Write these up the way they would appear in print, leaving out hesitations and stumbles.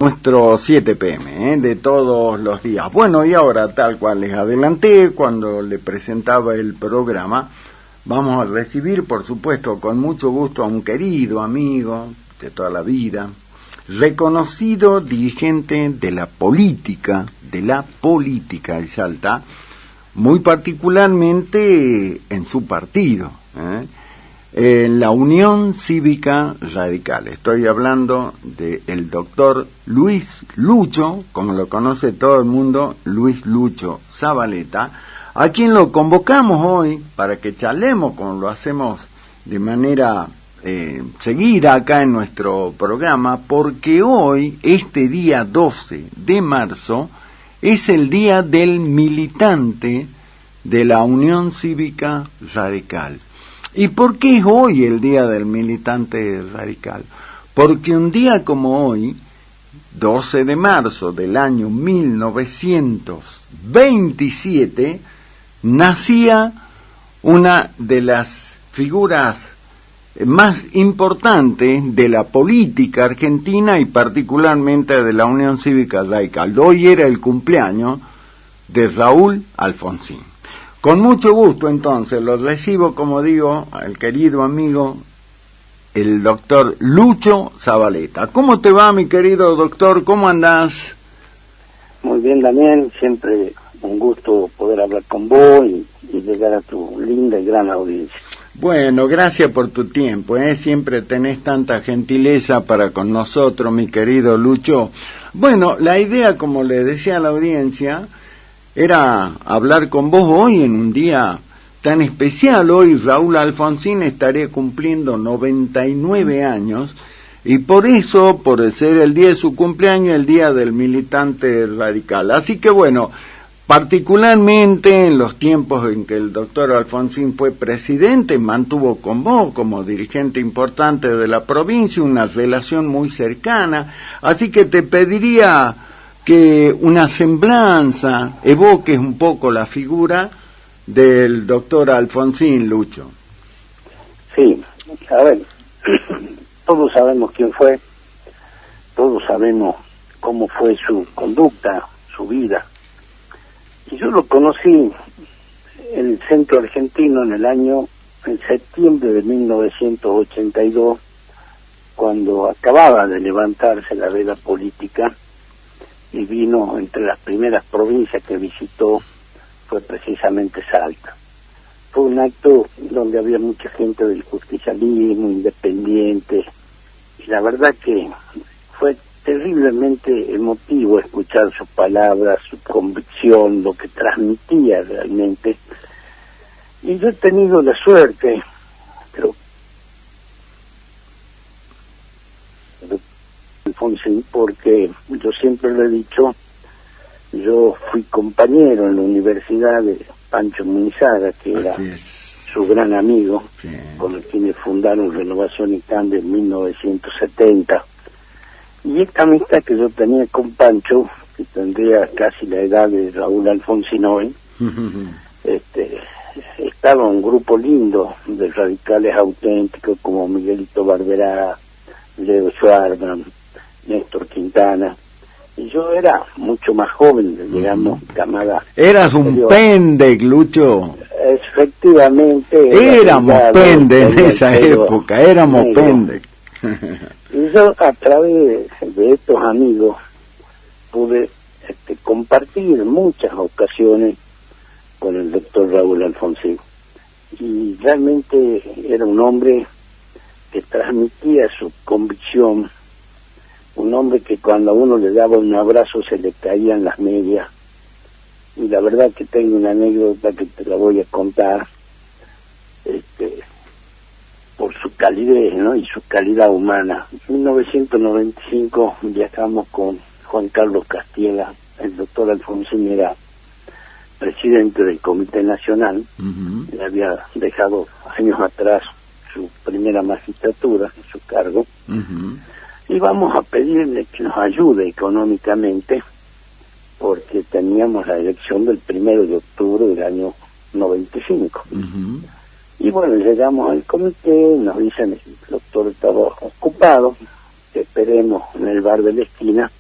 Nuestro 7 p.m. De todos los días. Bueno, y ahora, tal cual les adelanté cuando le presentaba el programa, vamos a recibir, por supuesto, con mucho gusto a un querido amigo de toda la vida, reconocido dirigente de la política de Salta, muy particularmente en su partido, en la Unión Cívica Radical. Estoy hablando del doctor Luis Lucho, como lo conoce todo el mundo, Luis Lucho Zabaleta, a quien lo convocamos hoy para que charlemos, como lo hacemos de manera seguida acá en nuestro programa, porque hoy, este día 12 de marzo, es el día del militante de la Unión Cívica Radical. ¿Y por qué es hoy el día del militante radical? Porque un día como hoy, 12 de marzo del año 1927, nacía una de las figuras más importantes de la política argentina y particularmente de la Unión Cívica Radical. Hoy era el cumpleaños de Raúl Alfonsín. Con mucho gusto, entonces, lo recibo, como digo, al querido amigo, el doctor Lucho Zabaleta. ¿Cómo te va, mi querido doctor? ¿Cómo andás? Muy bien, Daniel. Siempre un gusto poder hablar con vos y llegar a tu linda y gran audiencia. Bueno, gracias por tu tiempo, Siempre tenés tanta gentileza para con nosotros, mi querido Lucho. Bueno, la idea, como le decía a la audiencia, era hablar con vos hoy en un día tan especial. Hoy Raúl Alfonsín estaría cumpliendo 99 años y por eso, por ser el día de su cumpleaños, el día del militante radical. Así que bueno, particularmente en los tiempos en que el doctor Alfonsín fue presidente, mantuvo con vos como dirigente importante de la provincia una relación muy cercana, así que te pediría que una semblanza evoques un poco la figura del doctor Alfonsín, Lucho. Sí, a ver, todos sabemos quién fue, todos sabemos cómo fue su conducta, su vida. Y yo lo conocí en el centro argentino en septiembre de 1982, cuando acababa de levantarse la veda política, y vino entre las primeras provincias que visitó, fue precisamente Salta. Fue un acto donde había mucha gente del justicialismo, independiente, y la verdad que fue terriblemente emotivo escuchar sus palabras, su convicción, lo que transmitía realmente. Y yo he tenido la suerte, creo, Alfonsín, porque yo siempre lo he dicho, yo fui compañero en la universidad de Pancho Munizaga, que era su gran amigo, sí, con el quienes fundaron Renovación y Cambio en 1970. Y esta amistad que yo tenía con Pancho, que tendría casi la edad de Raúl Alfonsín hoy, estaba un grupo lindo de radicales auténticos como Miguelito Barberá, Leo Schwarman, Néstor Quintana, y yo era mucho más joven, digamos, camada. Eras un pendec, Lucho. Efectivamente. Éramos pendec en esa época, éramos pendec. Y yo, a través de estos amigos, pude compartir en muchas ocasiones con el doctor Raúl Alfonsín. Y realmente era un hombre que transmitía su convicción, un hombre que cuando a uno le daba un abrazo se le caían las medias. Y la verdad que tengo una anécdota que te la voy a contar, por su calidez, ¿no? Y su calidad humana. En 1995 viajamos con Juan Carlos Castiela. El doctor Alfonsín era presidente del Comité Nacional, le había dejado años atrás su primera magistratura, su cargo, y vamos a pedirle que nos ayude económicamente, porque teníamos la elección del 1 de octubre del año 95. Y bueno, llegamos al comité, nos dicen, el doctor estaba ocupado, que esperemos en el bar de la esquina,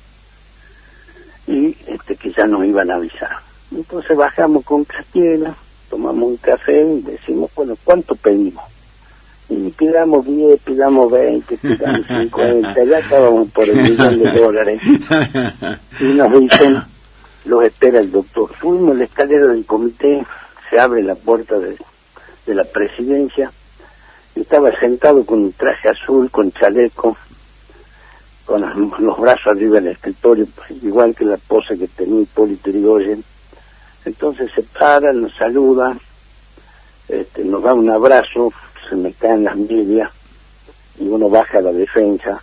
y que ya nos iban a avisar. Entonces bajamos con Castiela, tomamos un café y decimos, bueno, ¿cuánto pedimos? Y pidamos 10, pidamos 20, pidamos 50, ya estábamos por el $1.000.000. Y nos dicen, los espera el doctor. Subimos la escalera del comité, se abre la puerta de la presidencia, y estaba sentado con un traje azul, con chaleco, con los brazos arriba del escritorio, igual que la pose que tenía Hipólito Yrigoyen. Entonces se para, nos saluda, nos da un abrazo, se me caen las medias y uno baja a la defensa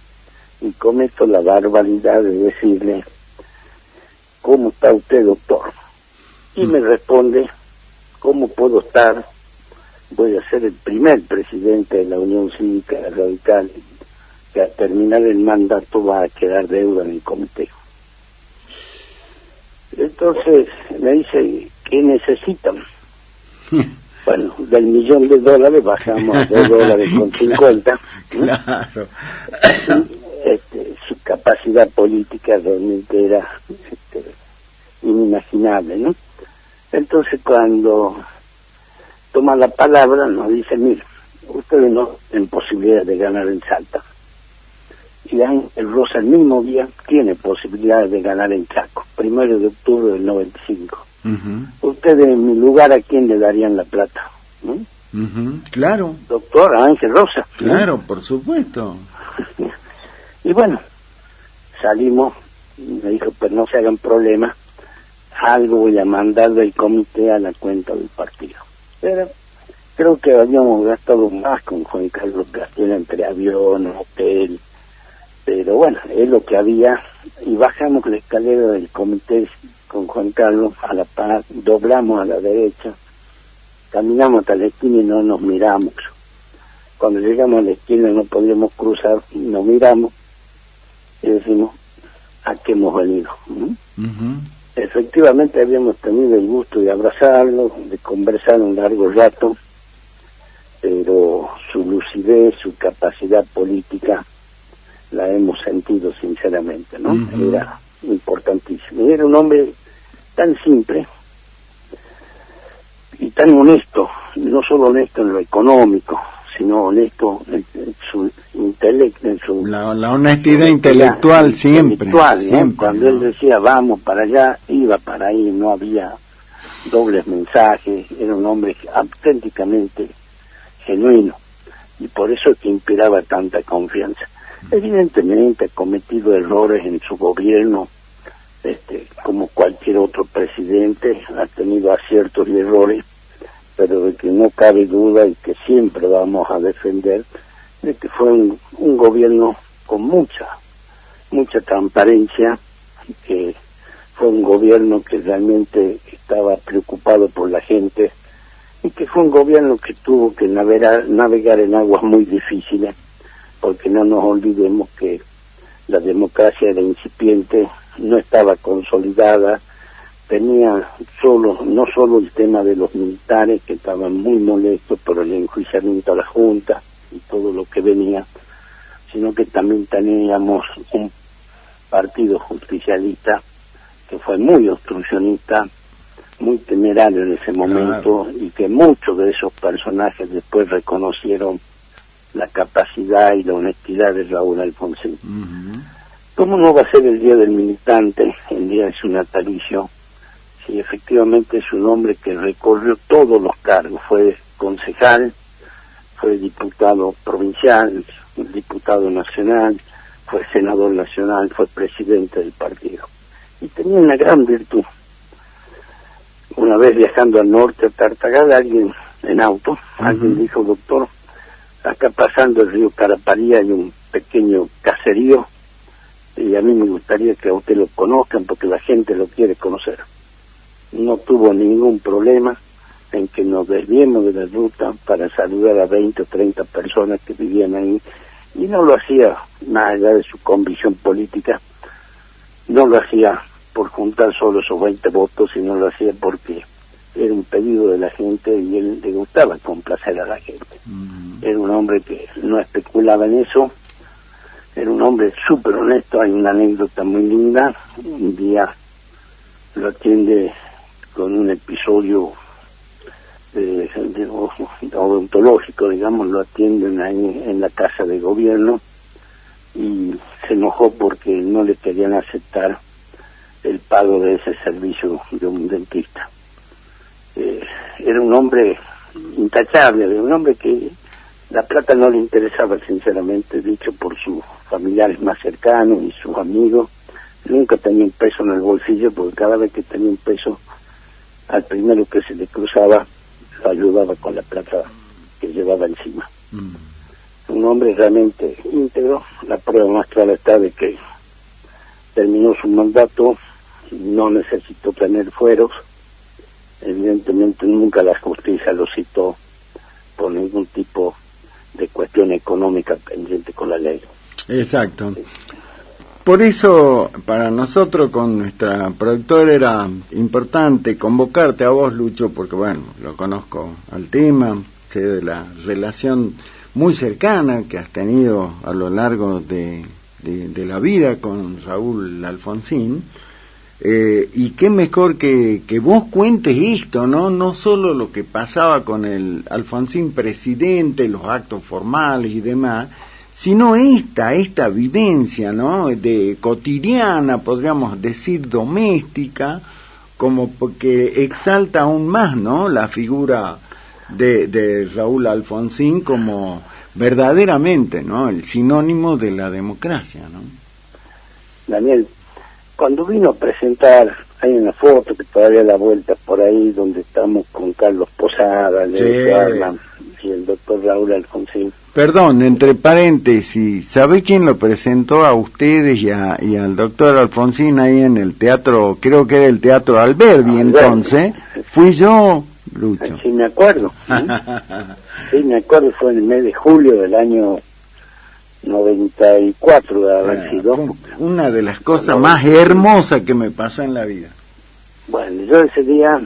y cometo la barbaridad de decirle, ¿cómo está usted, doctor? Y me responde, ¿cómo puedo estar? Voy a ser el primer presidente de la Unión Cívica Radical que al terminar el mandato va a quedar deuda en el comité. Entonces me dice, ¿qué necesitan? Bueno, del $1.000.000 bajamos a $2.50. Claro. Su capacidad política realmente era inimaginable, ¿no? Entonces cuando toma la palabra nos dice, mire, ustedes no tienen posibilidad de ganar en Salta. Y Ángel Rosa el mismo día tiene posibilidades de ganar en Chaco, 1 de octubre del 95. Ustedes en mi lugar, ¿a quién le darían la plata? Claro. Doctor Ángel Rosa. Claro, por supuesto. Y bueno, salimos, me dijo, pues no se hagan problemas, algo voy a mandar del comité a la cuenta del partido. Pero creo que habíamos gastado más con Juan Carlos Castiela entre avión, hotel, pero bueno, es lo que había, y bajamos la escalera del comité con Juan Carlos a la par, doblamos a la derecha, caminamos hasta la esquina y no nos miramos. Cuando llegamos a la esquina no podíamos cruzar, nos miramos y decimos, ¿a qué hemos venido? Efectivamente habíamos tenido el gusto de abrazarlo, de conversar un largo rato, pero su lucidez, su capacidad política, la hemos sentido sinceramente, ¿no? Era importantísimo. Era un hombre tan simple y tan honesto, no solo honesto en lo económico, sino honesto en su intelecto, en su... La honestidad intelectual siempre. Siempre, cuando él decía vamos para allá, iba para ahí, no había dobles mensajes, era un hombre auténticamente genuino y por eso es que inspiraba tanta confianza. Evidentemente ha cometido errores en su gobierno, como cualquier otro presidente, ha tenido aciertos y errores, pero de que no cabe duda y que siempre vamos a defender, de que fue un gobierno con mucha transparencia, que fue un gobierno que realmente estaba preocupado por la gente, y que fue un gobierno que tuvo que navegar en aguas muy difíciles, porque no nos olvidemos que la democracia era incipiente, no estaba consolidada, tenía no solo el tema de los militares que estaban muy molestos por el enjuiciamiento a la Junta y todo lo que venía, sino que también teníamos un partido justicialista que fue muy obstruccionista, muy temerario en ese momento, claro, y que muchos de esos personajes después reconocieron la capacidad y la honestidad de Raúl Alfonsín. ¿Cómo no va a ser el Día del Militante, el día de su natalicio, si efectivamente es un hombre que recorrió todos los cargos? Fue concejal, fue diputado provincial, diputado nacional, fue senador nacional, fue presidente del partido. Y tenía una gran virtud. Una vez viajando al norte, a Tartagal, alguien en auto, alguien dijo, doctor, acá pasando el río Caraparí hay un pequeño caserío y a mí me gustaría que a usted lo conozcan porque la gente lo quiere conocer. No tuvo ningún problema en que nos desviemos de la ruta para saludar a 20 o 30 personas que vivían ahí, y no lo hacía más allá de su convicción política, no lo hacía por juntar solo esos 20 votos, sino lo hacía porque era un pedido de la gente y él le gustaba complacer a la gente. Era un hombre que no especulaba en eso, era un hombre súper honesto. Hay una anécdota muy linda. Un día lo atiende con un episodio odontológico, digamos, lo atienden ahí en la casa de gobierno, y se enojó porque no le querían aceptar el pago de ese servicio de un dentista. Era un hombre intachable, un hombre que la plata no le interesaba, sinceramente, dicho por sus familiares más cercanos y sus amigos. Nunca tenía un peso en el bolsillo, porque cada vez que tenía un peso, al primero que se le cruzaba, lo ayudaba con la plata que llevaba encima. Un hombre realmente íntegro. La prueba más clara está de que terminó su mandato, no necesitó tener fueros. Evidentemente nunca la justicia lo citó por ningún tipo de cuestión económica pendiente con la ley. Exacto. Por eso, para nosotros, con nuestra productora, era importante convocarte a vos, Lucho, porque, bueno, lo conozco al tema, sé de la relación muy cercana que has tenido a lo largo de la vida con Raúl Alfonsín, y qué mejor que vos cuentes esto, no solo lo que pasaba con el Alfonsín presidente, los actos formales y demás, sino esta vivencia, ¿no?, de cotidiana, podríamos decir doméstica, como porque exalta aún más, ¿no?, la figura de Raúl Alfonsín como verdaderamente, ¿no?, el sinónimo de la democracia, ¿no? Daniel, cuando vino a presentar, hay una foto que todavía da vuelta por ahí, donde estamos con Carlos Posada, Leo Arman y el doctor Raúl Alfonsín. Perdón, entre paréntesis, ¿sabe quién lo presentó a ustedes y al doctor Alfonsín ahí en el teatro? Creo que era el Teatro Alberdi, entonces. Fui yo, Lucho. Sí, me acuerdo. Sí, me acuerdo, fue en el mes de julio del año 94 de haber sido. Una de las cosas más hermosas que me pasó en la vida. Bueno, yo ese día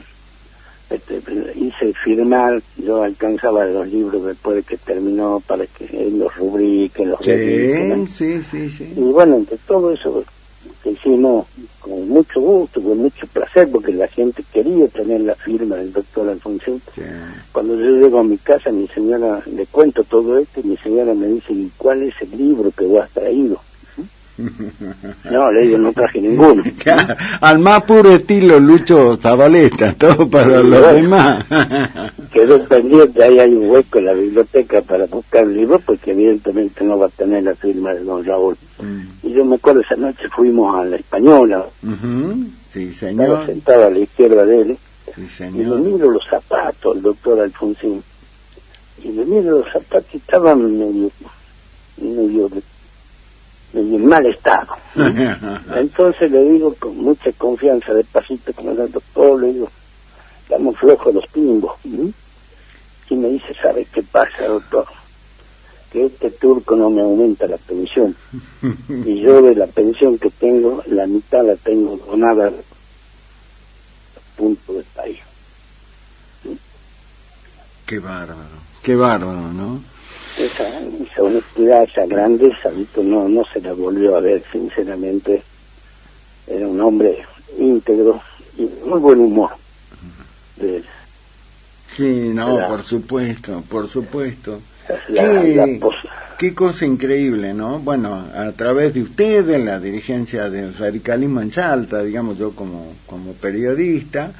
hice firmar, yo alcanzaba los libros después de que terminó para que él los rubrique, los dedique, sí. Y bueno, entre todo eso que hicimos con mucho gusto, con mucho placer, porque la gente quería tener la firma del doctor Alfonsín. Sí. Cuando yo llego a mi casa, mi señora, le cuento todo esto, y mi señora me dice: ¿y cuál es el libro que vos has traído? No, le digo, no traje ninguno. Al más puro estilo Lucho Zabaleta, todo para los demás. Quedó pendiente, ahí hay un hueco en la biblioteca para buscar el libro, porque evidentemente no va a tener la firma de don Raúl. Y yo me acuerdo, esa noche fuimos a la Española. Sí, señor. Estaba sentado a la izquierda de él. Sí, señor. Y le miro los zapatos, el doctor Alfonsín. Y le miro los zapatos, y estaban medio en mal estado. Entonces le digo con mucha confianza, despacito, como el doctor, le digo: estamos flojos los timbos. Y me dice: ¿sabe qué pasa, doctor? Que este turco no me aumenta la pensión. Y yo de la pensión que tengo, la mitad la tengo donada al punto del país. Qué bárbaro, ¿no? Esa honestidad, esa grandeza, no se la volvió a ver, sinceramente. Era un hombre íntegro y muy buen humor. Sí, no, por supuesto. Qué cosa increíble, ¿no? Bueno, a través de ustedes, la dirigencia del radicalismo en Salta, digamos, yo como periodista,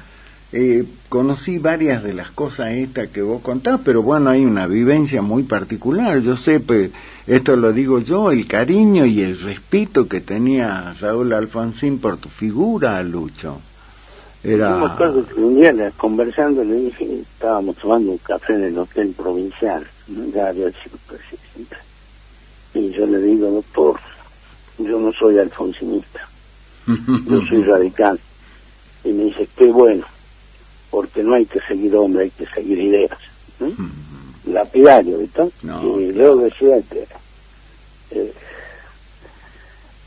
conocí varias de las cosas estas que vos contás, pero bueno, hay una vivencia muy particular. Yo sé, pues, esto lo digo yo, el cariño y el respeto que tenía Raúl Alfonsín por tu figura, Lucho. Yo me acuerdo que un día conversando le dije, estábamos tomando un café en el Hotel Provincial, ya había sido presidente, y yo le digo: doctor, yo no soy alfonsinista, yo soy radical. Y me dice: qué bueno, porque no hay que seguir hombres, hay que seguir ideas. Lapidario, ¿viste? No, y luego decía que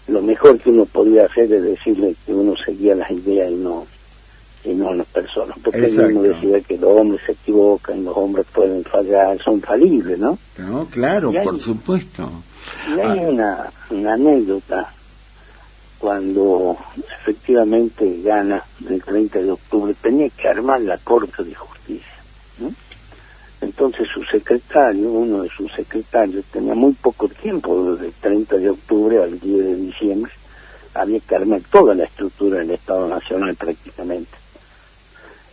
lo mejor que uno podía hacer es decirle que uno seguía las ideas y no las personas, porque él mismo decía que los hombres se equivocan, los hombres pueden fallar, son falibles, ¿no? No, claro, por supuesto. Y hay una anécdota, cuando efectivamente gana el 30 de octubre, tenía que armar la Corte de Justicia, ¿no? Entonces su secretario, uno de sus secretarios, tenía muy poco tiempo, desde el 30 de octubre al 10 de diciembre, había que armar toda la estructura del Estado Nacional prácticamente.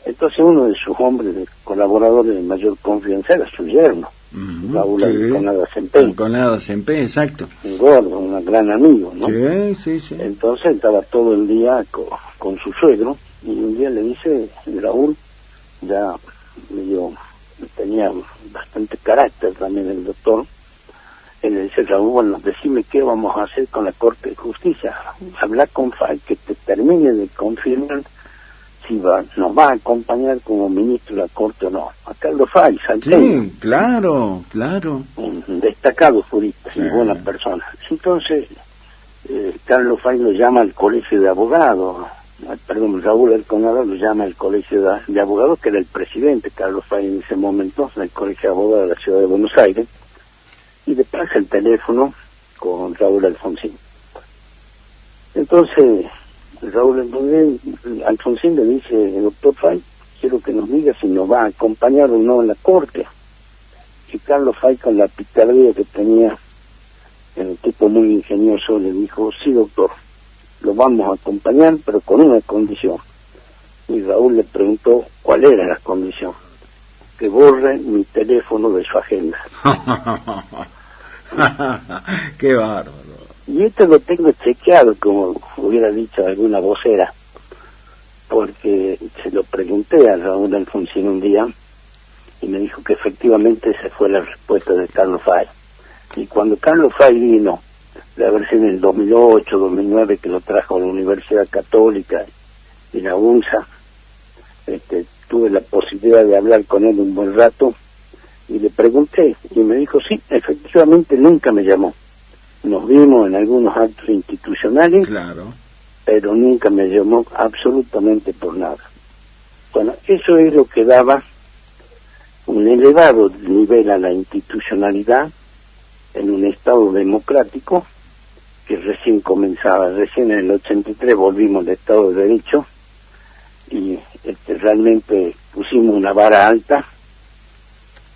Entonces uno de sus hombres, de colaboradores de mayor confianza, era su yerno, Raúl Alconada Sempé. Alconada Sempé, exacto. Un gordo, un gran amigo, ¿no? Sí. Entonces estaba todo el día con su suegro, y un día le dice, Raúl, ya tenía bastante carácter también el doctor, él le dice, Raúl, bueno, decime qué vamos a hacer con la Corte de Justicia, habla con Fay que te termine de confirmar si nos va a acompañar como ministro de la Corte o no. A Carlos Fay, salteño. Sí, claro. Un destacado jurista, y buena persona. Entonces, Carlos Fay lo llama al Colegio de Abogados, Raúl Alconada lo llama al Colegio de Abogados, que era el presidente, Carlos Fay en ese momento, del Colegio de Abogados de la Ciudad de Buenos Aires, y le pasa el teléfono con Raúl Alfonsín. Entonces, Raúl Alfonsín le dice, doctor Fay, quiero que nos diga si nos va a acompañar o no en la Corte. Y Carlos Fay, con la picardía que tenía, el tipo muy ingenioso, le dijo, sí, doctor, lo vamos a acompañar, pero con una condición. Y Raúl le preguntó cuál era la condición: que borre mi teléfono de su agenda. Qué bárbaro. Y esto lo tengo chequeado, como hubiera dicho alguna vocera, porque se lo pregunté a Raúl Alfonsín un día, y me dijo que efectivamente esa fue la respuesta de Carlos Fay. Y cuando Carlos Fay vino, de haberse en el 2008, 2009, que lo trajo a la Universidad Católica y la UNSA, tuve la posibilidad de hablar con él un buen rato, y le pregunté, y me dijo, sí, efectivamente nunca me llamó. Nos vimos en algunos actos institucionales, claro, pero nunca me llamó absolutamente por nada. Bueno, eso es lo que daba un elevado nivel a la institucionalidad en un Estado democrático que recién comenzaba. Recién en el 83 volvimos al Estado de Derecho, y realmente pusimos una vara alta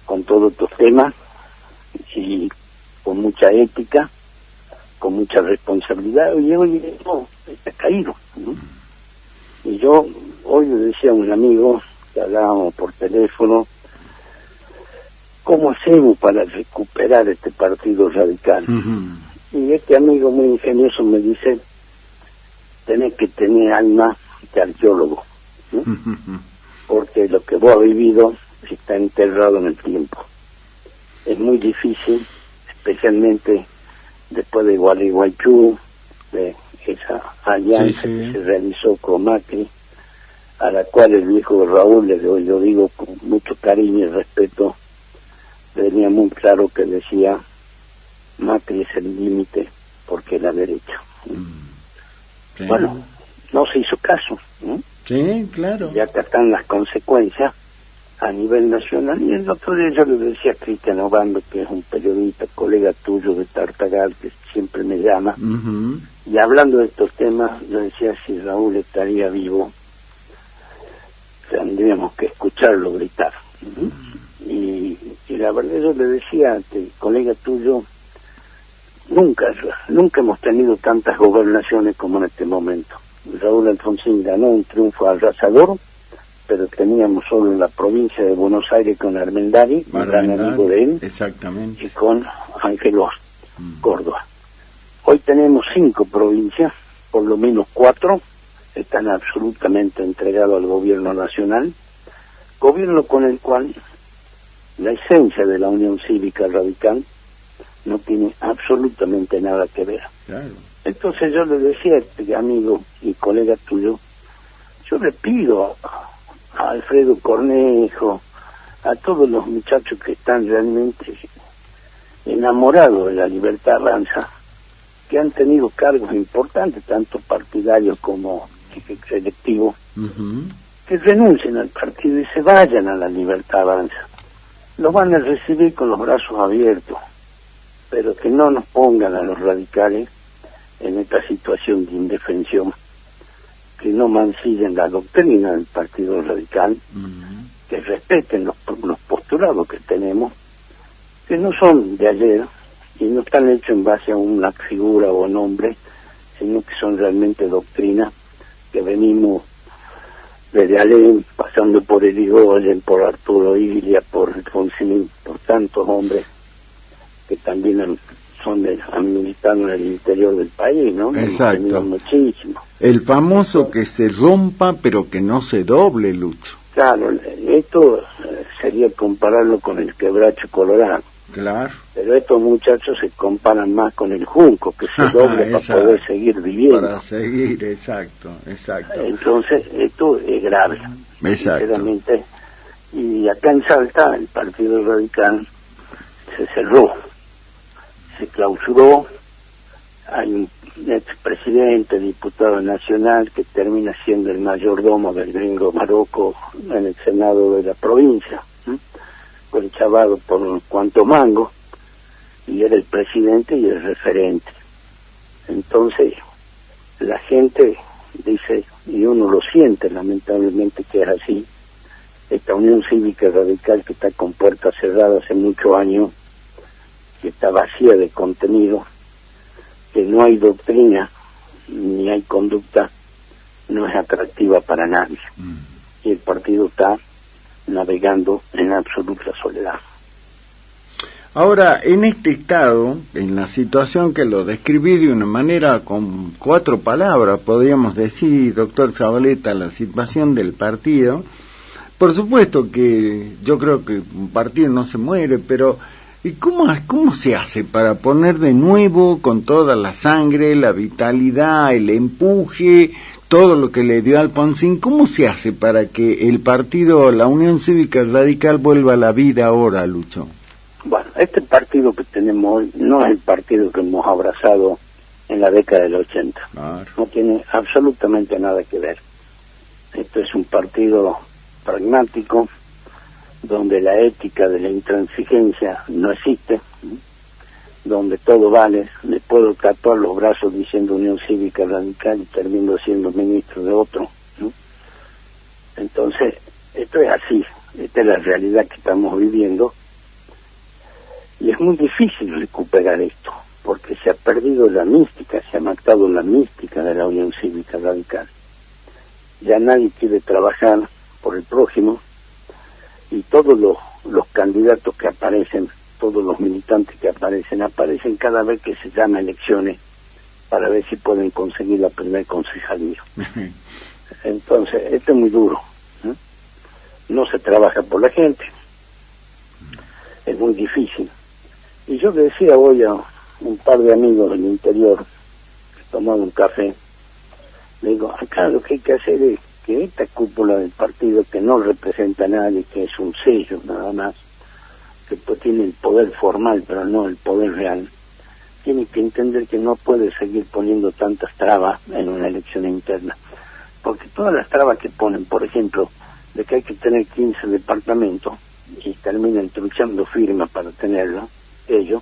con todos estos temas, y con mucha ética, con mucha responsabilidad, y hoy está caído, ¿no? Y yo hoy le decía a un amigo, que hablábamos por teléfono, ¿cómo hacemos para recuperar este partido radical? Y este amigo muy ingenioso me dice, tenés que tener alma de arqueólogo, ¿no? Porque lo que vos has vivido está enterrado en el tiempo. Es muy difícil, especialmente después de Gualeguaychú, de esa alianza que se realizó con Macri, a la cual el viejo Raúl, yo digo con mucho cariño y respeto, tenía muy claro que decía, Macri es el límite porque es la derecha. Sí. Bueno, no se hizo caso, ¿no? Sí, claro. Y acá están las consecuencias a nivel nacional. Y el otro día yo le decía a Cristian Obando, que es un periodista, colega tuyo de Tartagal, que siempre me llama, y hablando de estos temas, yo decía, si Raúl estaría vivo, tendríamos que escucharlo gritar. Y la verdad, yo le decía a este colega tuyo, nunca hemos tenido tantas gobernaciones como en este momento. Raúl Alfonsín ganó un triunfo arrasador, pero teníamos solo en la provincia de Buenos Aires con Armendari, un gran amigo de él, exactamente, y con Ángel Córdoba. Hoy tenemos 5 provincias, por lo menos 4 están absolutamente entregados al gobierno nacional, gobierno con el cual la esencia de la Unión Cívica Radical no tiene absolutamente nada que ver. Claro. Entonces yo le decía a este amigo y colega tuyo, yo le pido a Alfredo Cornejo, a todos los muchachos que están realmente enamorados de la libertad avanza, que han tenido cargos importantes, tanto partidarios como selectivos, que renuncien al partido y se vayan a la libertad avanza. Los van a recibir con los brazos abiertos, pero que no nos pongan a los radicales en esta situación de indefensión, no mancillen la doctrina del Partido Radical, que respeten los postulados que tenemos, que no son de ayer y no están hechos en base a una figura o nombre, sino que son realmente doctrinas que venimos desde Alem, pasando por Irigoyen, por Arturo Illia, por Alfonsín, por tantos hombres que también han militado en el interior del país, ¿no? Exacto. Muchísimo. El famoso que se rompa pero que no se doble, Lucho. Claro, esto sería compararlo con el quebracho colorado. Claro. Pero estos muchachos se comparan más con el junco, que se doble para poder seguir viviendo. Para seguir, exacto. Entonces, esto es grave. Exacto. Sinceramente. Y acá en Salta, el Partido Radical se cerró, se clausuró. Hay un expresidente, diputado nacional, que termina siendo el mayordomo del gringo Marocco en el Senado de la provincia. Fue enchavado por cuanto mango, y era el presidente y el referente. Entonces, la gente dice, y uno lo siente lamentablemente que es así, esta Unión Cívica Radical que está con puertas cerradas hace muchos años, que está vacía de contenido, que no hay doctrina ni hay conducta, no es atractiva para nadie. Y el partido está navegando en absoluta soledad. Ahora, en este estado, en la situación que lo describí de una manera con 4 palabras, podríamos decir, doctor Zabaleta, la situación del partido, por supuesto que yo creo que un partido no se muere, pero ¿y cómo se hace para poner de nuevo con toda la sangre, la vitalidad, el empuje, todo lo que le dio a Alfonsín? ¿Cómo se hace para que el partido, la Unión Cívica Radical, vuelva a la vida ahora, Lucho? Bueno, este partido que tenemos hoy no es el partido que hemos abrazado en la década del 80. Claro. No tiene absolutamente nada que ver. Esto es un partido pragmático, donde la ética de la intransigencia no existe, donde todo vale. Le puedo tatuar los brazos diciendo Unión Cívica Radical y termino siendo ministro de otro, ¿no? Entonces, esto es así, esta es la realidad que estamos viviendo, y es muy difícil recuperar esto, porque se ha perdido la mística, se ha matado la mística de la Unión Cívica Radical. Ya nadie quiere trabajar por el prójimo, y todos los candidatos que aparecen, todos los militantes que aparecen cada vez que se llama elecciones para ver si pueden conseguir la primer concejalía. Entonces, esto es muy duro, ¿no? No se trabaja por la gente, es muy difícil. Y yo le decía hoy a un par de amigos del interior, que tomaban un café, le digo, acá lo que hay que hacer es que esta cúpula del partido, que no representa a nadie, que es un sello nada más, que pues tiene el poder formal pero no el poder real, tiene que entender que no puede seguir poniendo tantas trabas en una elección interna, porque todas las trabas que ponen, por ejemplo, de que hay que tener 15 departamentos y terminan truchando firmas para tenerlo, ellos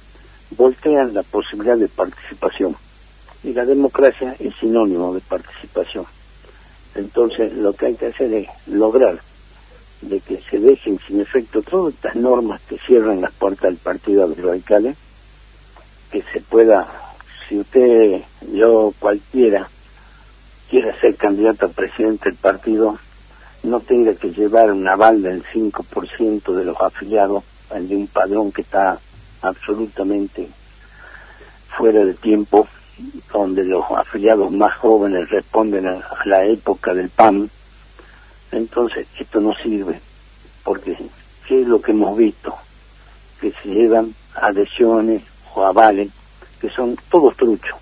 voltean la posibilidad de participación, y la democracia es sinónimo de participación. Entonces lo que hay que hacer es lograr de que se dejen sin efecto todas estas normas que cierran las puertas del partido a los radicales, que se pueda, si usted, yo, cualquiera quiera ser candidato a presidente del partido, no tenga que llevar un aval del 5% de los afiliados, el de un padrón que está absolutamente fuera de tiempo, donde los afiliados más jóvenes responden a la época del PAN. Entonces esto no sirve, porque ¿qué es lo que hemos visto? Que se llevan adhesiones o avales que son todos truchos,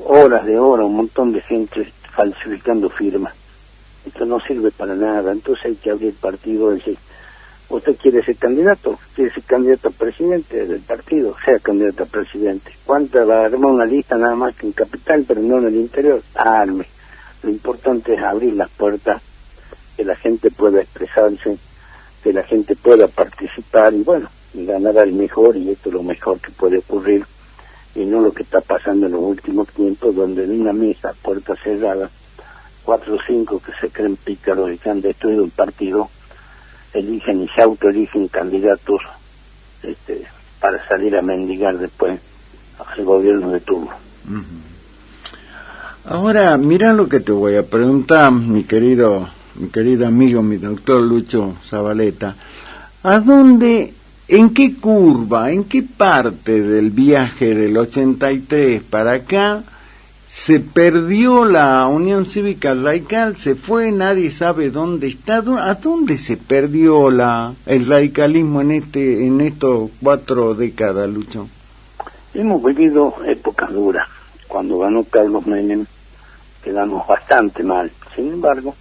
horas de hora, un montón de gente falsificando firmas. Esto no sirve para nada. Entonces hay que abrir partido y decir, ¿usted quiere ser candidato? ¿Quiere ser candidato a presidente del partido? Sea candidato a presidente. ¿Cuánta va a armar una lista nada más que en capital, pero no en el interior? Arme. Lo importante es abrir las puertas, que la gente pueda expresarse, que la gente pueda participar y bueno, y ganar al mejor, y esto es lo mejor que puede ocurrir, y no lo que está pasando en los últimos tiempos, donde en una mesa, puerta cerrada, 4 o 5 que se creen pícaros y que han destruido el partido, eligen y se autoeligen candidatos para salir a mendigar después al gobierno de turno. Ahora, mira lo que te voy a preguntar, mi querido amigo, mi doctor Lucho Zabaleta. ¿A dónde, en qué curva, en qué parte del viaje del 83 para acá se perdió la Unión Cívica Radical? Se fue, nadie sabe dónde está. ¿A dónde se perdió el radicalismo en estos 4 décadas, Lucho? Hemos vivido épocas duras. Cuando ganó Carlos Menem quedamos bastante mal. Sin embargo,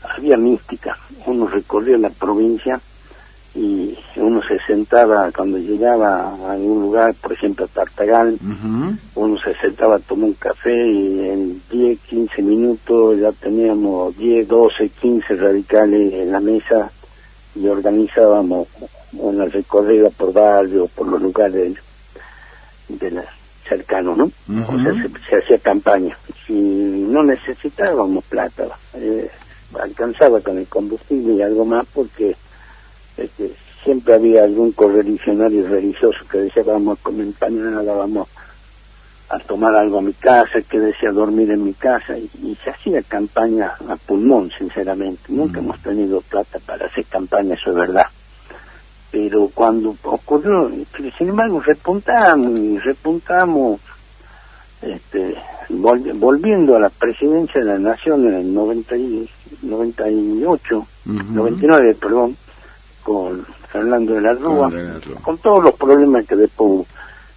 había mística. Uno recorría la provincia y uno se sentaba, cuando llegaba a algún lugar, por ejemplo a Tartagal, uno se sentaba a tomar un café y en 10, 15 minutos ya teníamos 10, 12, 15 radicales en la mesa y organizábamos una recorrida por barrios, por los lugares cercanos, ¿no? O sea, se hacía campaña y no necesitábamos plata, alcanzaba con el combustible y algo más, porque siempre había algún correligionario religioso que decía vamos a comer empanada, vamos a tomar algo a mi casa, que decía dormir en mi casa, y se hacía campaña a pulmón, sinceramente. Nunca hemos tenido plata para hacer campaña, eso es verdad. Pero cuando ocurrió, sin embargo, repuntamos, volviendo a la presidencia de la Nación en el 99, perdón, con Fernando de la Rúa, con todos los problemas que después hubo.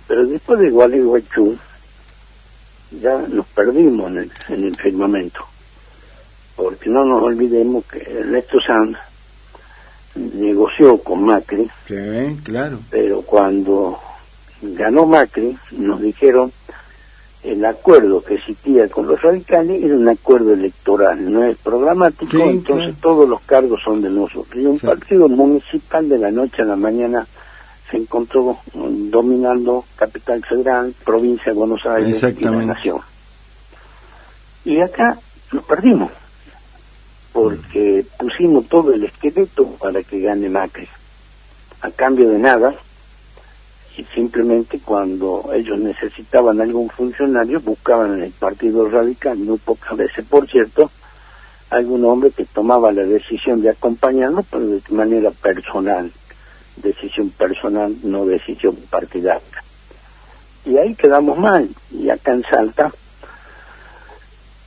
Pero después de Gualeguaychú, ya nos perdimos en el firmamento, porque no nos olvidemos que Ernesto Sanz negoció con Macri, sí, claro. Pero cuando ganó Macri nos dijeron el acuerdo que existía con los radicales era un acuerdo electoral, no es programático, sí, entonces claro, todos los cargos son de nosotros. Y un partido municipal de la noche a la mañana se encontró dominando Capital Federal, provincia de Buenos Aires y la Nación. Y acá nos perdimos, porque pusimos todo el esqueleto para que gane Macri, a cambio de nada, y simplemente cuando ellos necesitaban algún funcionario buscaban en el Partido Radical, muy pocas veces, por cierto, algún hombre que tomaba la decisión de acompañarnos, pero de manera personal, decisión personal, no decisión partidaria. Y ahí quedamos mal, y acá en Salta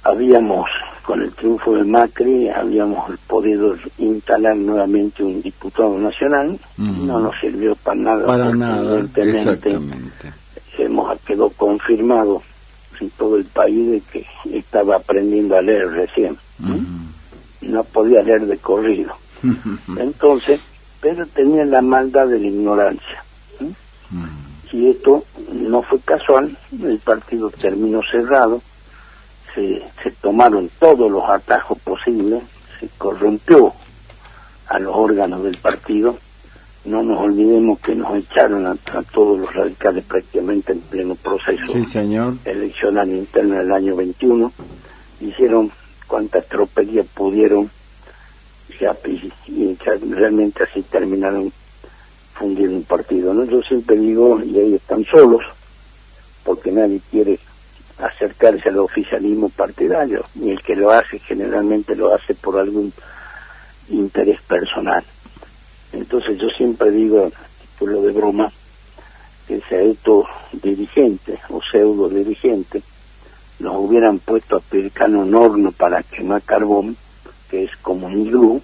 habíamos, con el triunfo de Macri, habíamos podido instalar nuevamente un diputado nacional, no nos sirvió para nada, exactamente. Quedó confirmado en todo el país de que estaba aprendiendo a leer recién, no podía leer de corrido, entonces, pero tenía la maldad de la ignorancia, y esto no fue casual, el partido terminó cerrado, se tomaron todos los atajos posibles, se corrompió a los órganos del partido. No nos olvidemos que nos echaron a todos los radicales prácticamente en pleno proceso, sí, señor, eleccional interno del año 21, hicieron cuantas tropelías pudieron y realmente así terminaron fundiendo un partido, ¿no? Yo siempre digo, y ahí están solos, porque nadie quiere acercarse al oficialismo partidario, y el que lo hace generalmente lo hace por algún interés personal. Entonces yo siempre digo, por lo de broma, que si a estos dirigentes o pseudo dirigentes nos hubieran puesto a picar un horno para quemar carbón, que es como un iglú,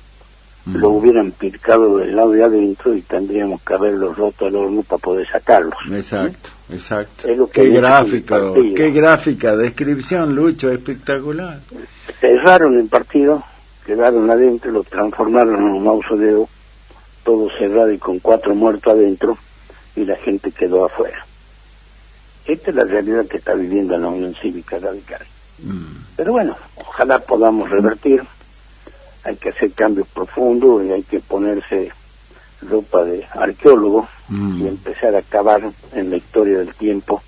lo hubieran picado del lado de adentro y tendríamos que haberlo roto al horno para poder sacarlos. Exacto, exacto. Qué gráfica descripción, Lucho, espectacular. Cerraron el partido, quedaron adentro, lo transformaron en un mausoleo, todo cerrado y con 4 muertos adentro, y la gente quedó afuera. Esta es la realidad que está viviendo la Unión Cívica Radical. Pero bueno, ojalá podamos revertir. Hay que hacer cambios profundos y hay que ponerse ropa de arqueólogo y empezar a cavar en la historia del tiempo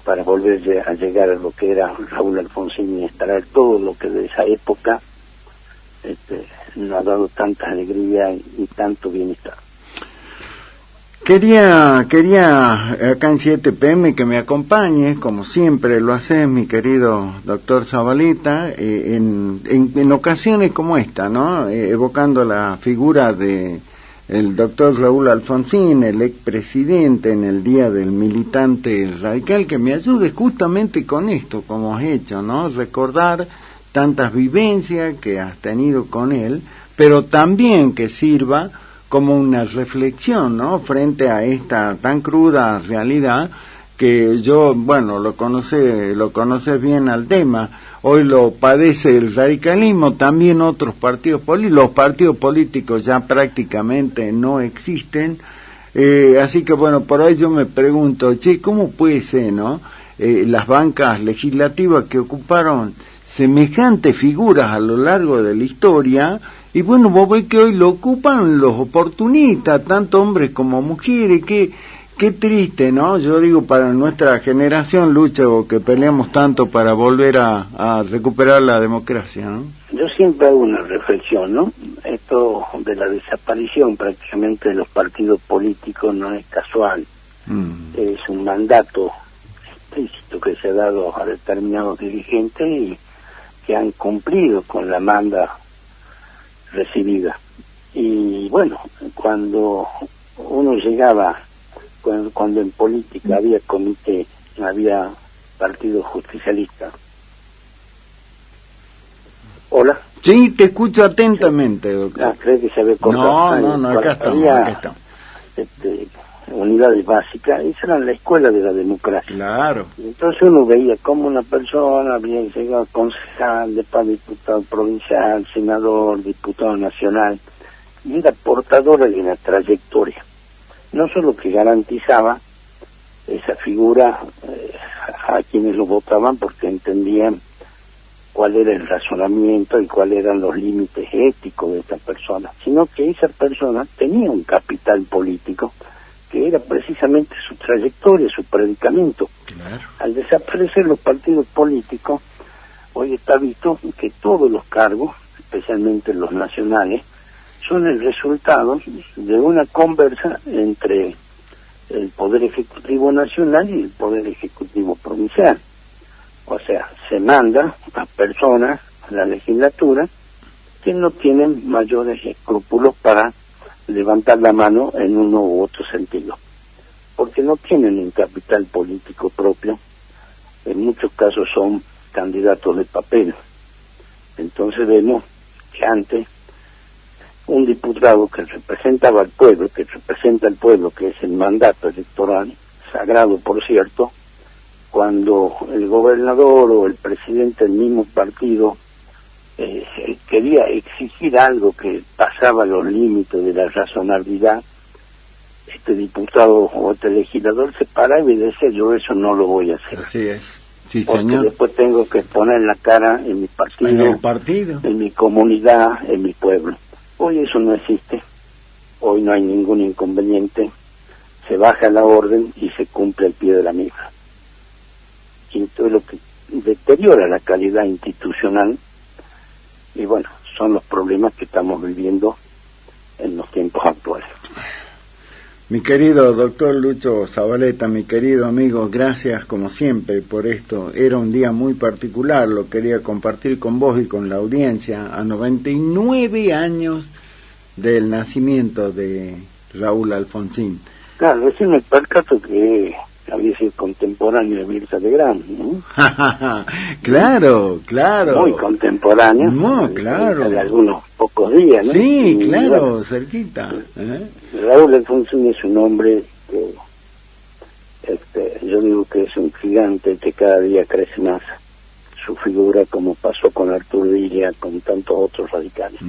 para volver a llegar a lo que era Raúl Alfonsín y extraer todo lo que de esa época nos ha dado tanta alegría y tanto bienestar. Quería acá en 7 PM que me acompañe, como siempre lo haces, mi querido doctor Zabaleta, en ocasiones como esta, ¿no? Evocando la figura de el doctor Raúl Alfonsín, el expresidente, en el Día del Militante Radical, que me ayude justamente con esto, como has hecho, ¿no? Recordar tantas vivencias que has tenido con él, pero también que sirva como una reflexión, ¿no? Frente a esta tan cruda realidad que yo, bueno, lo conoces bien al tema. Hoy lo padece el radicalismo, también otros partidos políticos. Los partidos políticos ya prácticamente no existen. Así que, bueno, por ahí yo me pregunto, ¿cómo puede ser, no? Las bancas legislativas que ocuparon semejantes figuras a lo largo de la historia, y bueno, vos ves que hoy lo ocupan los oportunistas, tanto hombres como mujeres. Qué triste, ¿no? Yo digo, para nuestra generación lucha o que peleamos tanto para volver a recuperar la democracia, ¿no? Yo siempre hago una reflexión, ¿no? Esto de la desaparición prácticamente de los partidos políticos no es casual. Es un mandato explícito que se ha dado a determinados dirigentes y que han cumplido con la manda recibida. Y bueno, cuando uno llegaba, cuando en política había comité, había partido justicialista. Hola. Sí, te escucho atentamente, doctor. Creo que se había cortado. No, acá estamos. Unidades básicas, esa era la escuela de la democracia. Claro. Y entonces uno veía cómo una persona había llegado a concejal, después diputado provincial, senador, diputado nacional, y era portadora de una trayectoria. No solo que garantizaba esa figura a quienes lo votaban porque entendían cuál era el razonamiento y cuáles eran los límites éticos de esta persona, sino que esa persona tenía un capital político que era precisamente su trayectoria, su predicamento. Claro. Al desaparecer los partidos políticos, hoy está visto que todos los cargos, especialmente los nacionales, son el resultado de una conversa entre el Poder Ejecutivo Nacional y el Poder Ejecutivo Provincial. O sea, se manda a personas a la legislatura que no tienen mayores escrúpulos para levantar la mano en uno u otro sentido, porque no tienen un capital político propio, en muchos casos son candidatos de papel. Entonces vemos que antes un diputado que representaba al pueblo, que representa al pueblo, que es el mandato electoral, sagrado por cierto, cuando el gobernador o el presidente del mismo partido quería exigir algo que pasaba los límites de la razonabilidad, este diputado o este legislador se paraba y decía: yo eso no lo voy a hacer. Así es, sí, porque señor. Después tengo que poner la cara en mi partido, en el partido, en mi comunidad, en mi pueblo. Hoy eso no existe, hoy no hay ningún inconveniente, se baja la orden y se cumple al pie de la misma. Y todo lo que deteriora la calidad institucional. Y bueno, son los problemas que estamos viviendo en los tiempos actuales. Mi querido doctor Lucho Zabaleta, mi querido amigo, gracias como siempre por esto. Era un día muy particular, lo quería compartir con vos y con la audiencia, a 99 años del nacimiento de Raúl Alfonsín. Claro, recién me percato que había sido contemporáneo de Mirta Legrand, ¿no? Claro. Muy contemporáneo. No, claro. De algunos pocos días, ¿no? Sí, y claro, bueno, cerquita. Raúl Alfonsín es un hombre que, yo digo que es un gigante que cada día crece más. Su figura, como pasó con Arturo Illia, con tantos otros radicales.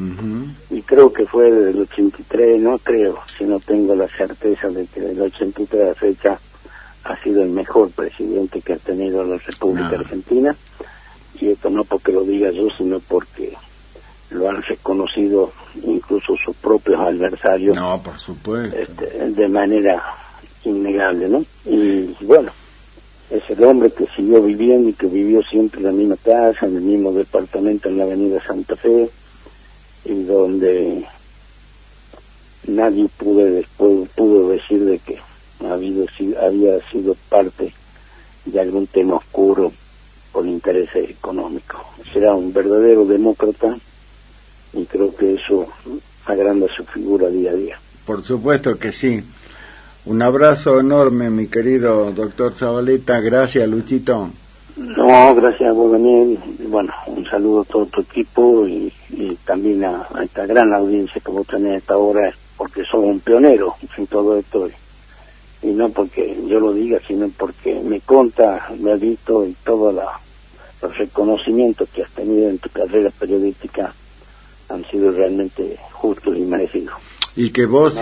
Y creo que fue desde el 83, no creo, si no tengo la certeza de que del 83 a la fecha ha sido el mejor presidente que ha tenido la República Argentina, y esto no porque lo diga yo, sino porque lo han reconocido incluso sus propios adversarios. No, por supuesto. De manera innegable, ¿no? Y bueno, Es el hombre que siguió viviendo y que vivió siempre en la misma casa, en el mismo departamento en la avenida Santa Fe, y donde nadie pudo decir de que había sido parte de algún tema oscuro por intereses económicos. Será un verdadero demócrata y creo que eso agranda su figura día a día. Por supuesto que sí. Un abrazo enorme, mi querido doctor Zabaleta. Gracias, Luchito. No, gracias a vos, Daniel. Bueno, un saludo a todo tu equipo y también a esta gran audiencia que vos tenés a esta hora, porque sos un pionero en todo esto. Y no porque yo lo diga, sino porque me conta, me ha visto y todos los reconocimientos que has tenido en tu carrera periodística han sido realmente justos y merecidos. Y que vos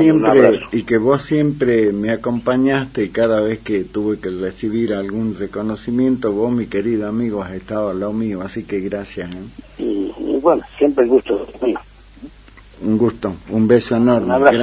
siempre me acompañaste, y cada vez que tuve que recibir algún reconocimiento, vos, mi querido amigo, has estado al lado mío, así que gracias. Y bueno, siempre el gusto es mío. Un gusto, un beso enorme. Un abrazo.